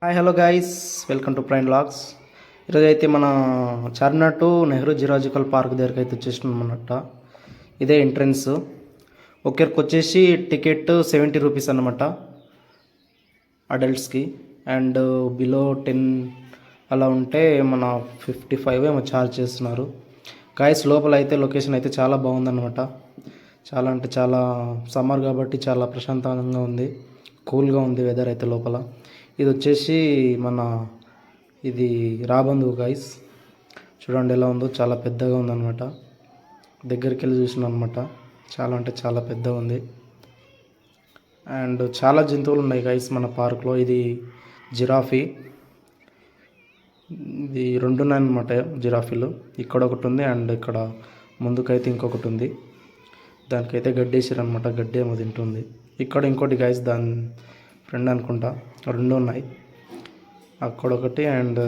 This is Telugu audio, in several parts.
Hi hello guys, welcome to prime vlogs. ఈరోజు అయితే మన చార్మినార్ టు నెహ్రూ జిరాజికల్ పార్క్ దగ్గరికి అయితే వచ్చేసినాం అన్నట్ట. ఇదే ఎంట్రన్స్. ఒకరికి వచ్చేసి టికెట్ 70 రూపీస్ అన్నమాట అడల్ట్స్కి, అండ్ బిలో 10 అలా ఉంటే మన 55 ఏమో ఛార్జ్ చేస్తున్నారు. గైస్ లోపల అయితే లొకేషన్ అయితే చాలా బాగుందన్నమాట. చాలా అంటే చాలా సమ్మర్ కాబట్టి చాలా ప్రశాంతంగా ఉంది, కూల్గా ఉంది వెదర్ అయితే లోపల. ఇది వచ్చేసి మన ఇది రాబందు గైస్, చూడండి ఎలా ఉందో, చాలా పెద్దగా ఉందన్నమాట. దగ్గరికి వెళ్ళి చూసినాం అనమాట, చాలా అంటే చాలా పెద్దగా ఉంది. అండ్ చాలా జంతువులు ఉన్నాయి గైస్ మన పార్క్లో. ఇది జిరాఫీ, ఇది 2 ఉన్నాయన్నమాట జిరాఫీలు. ఇక్కడ ఒకటి ఉంది అండ్ ఇక్కడ ముందుకైతే ఇంకొకటి ఉంది. దానికైతే గడ్డేసారు అనమాట, గడ్డి ఏమో తింటుంది. ఇక్కడ ఇంకోటి గైస్, దాని ఫ్రెండ్ అనుకుంటా. 2 ఉన్నాయి, అక్కడ ఒకటి అండ్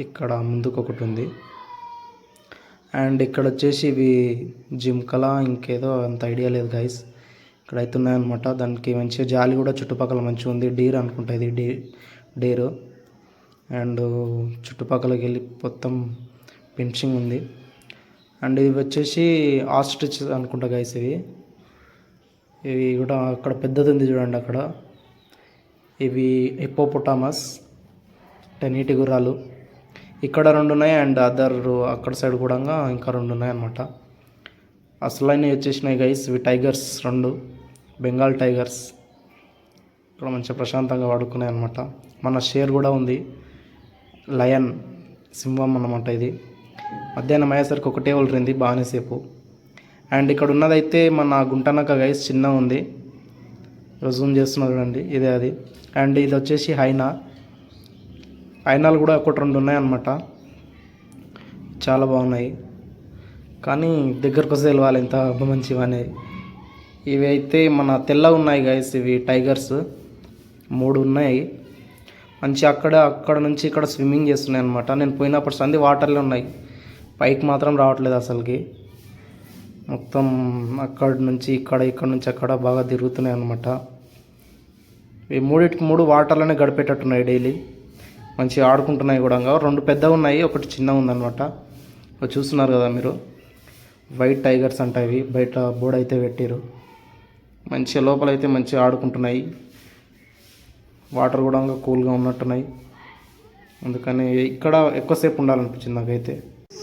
ఇక్కడ ముందుకు ఒకటి ఉంది. అండ్ ఇక్కడ వచ్చేసి ఇవి జింకల ఇంకేదో అంత ఐడియా లేదు గైస్, ఇక్కడ అయితే ఉన్నాయన్నమాట. దానికి మంచిగా జాలి కూడా చుట్టుపక్కల మంచిగా ఉంది. డీర్ అనుకుంటా, ఇది డీరు. అండ్ చుట్టుపక్కలకి వెళ్ళి మొత్తం ఫెన్సింగ్ ఉంది. అండ్ ఇవి వచ్చేసి ఆస్ట్రిచ్ అనుకుంటా గైస్. ఇవి కూడా అక్కడ పెద్దది ఉంది చూడండి అక్కడ. ఇవి హిప్పోపొటామస్, నీటి గుర్రాలు. ఇక్కడ 2 ఉన్నాయి అండ్ అదర్ అక్కడ సైడ్ కూడా ఇంకా 2 ఉన్నాయి అన్నమాట. అసలైనవి వచ్చేసినాయి గైస్. ఇవి టైగర్స్ 2, బెంగాల్ టైగర్స్. ఇక్కడ మంచిగా ప్రశాంతంగా వాడుకున్నాయి అన్నమాట. మన షేర్ కూడా ఉంది, లయన్, సింహం అన్నమాట. ఇది మధ్యాహ్నం అయ్యేసరికి ఒకటే వదిలింది బాగానే సేపు. అండ్ ఇక్కడ ఉన్నదైతే మన గుంటనక్క గైస్, చిన్న ఉంది, జూమ్ చేస్తున్నారు చూడండి, ఇదే అది. అండ్ ఇది వచ్చేసి హైనాలు కూడా 1-2 ఉన్నాయన్నమాట. చాలా బాగున్నాయి, కానీ దగ్గరకు వస్తే తెలియాలి ఎంత మంచివి అనేది. ఇవి అయితే మన తెల్లగా ఉన్నాయి గైస్, ఇవి టైగర్స్ 3 ఉన్నాయి. మంచి అక్కడ నుంచి ఇక్కడ స్విమ్మింగ్ చేస్తున్నాయి అనమాట. నేను పోయినప్పుడు సంది వాటర్లో ఉన్నాయి, పైకి మాత్రం రావట్లేదు అసలుకి. మొత్తం అక్కడ నుంచి ఇక్కడ నుంచి అక్కడ బాగా తిరుగుతున్నాయి అనమాట. ఈ 3 వాటర్లోనే గడిపేటట్టున్నాయి డైలీ. మంచిగా ఆడుకుంటున్నాయి కూడా. 2 పెద్దగా ఉన్నాయి, ఒకటి చిన్నగా ఉందన్నమాట. చూస్తున్నారు కదా మీరు, వైట్ టైగర్స్ అంట ఇవి. బయట బోర్డు అయితే పెట్టారు. మంచిగా లోపలైతే మంచిగా ఆడుకుంటున్నాయి. వాటర్ కూడా కూల్గా ఉన్నట్టున్నాయి, అందుకని ఇక్కడ ఎక్కువసేపు ఉండాలనిపించింది నాకైతే.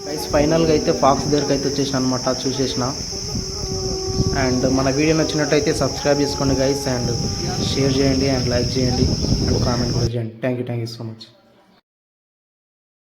గైస్ ఫైనల్గా అయితే ఫాక్స్ దగ్గరికి అయితే వచ్చేసిన అనమాట, చూసేసిన. అండ్ మన వీడియో నచ్చినట్టయితే సబ్స్క్రైబ్ చేసుకోండి గైస్, అండ్ షేర్ చేయండి, అండ్ లైక్ చేయండి, అండ్ కామెంట్ కూడా చేయండి. Thank you so much.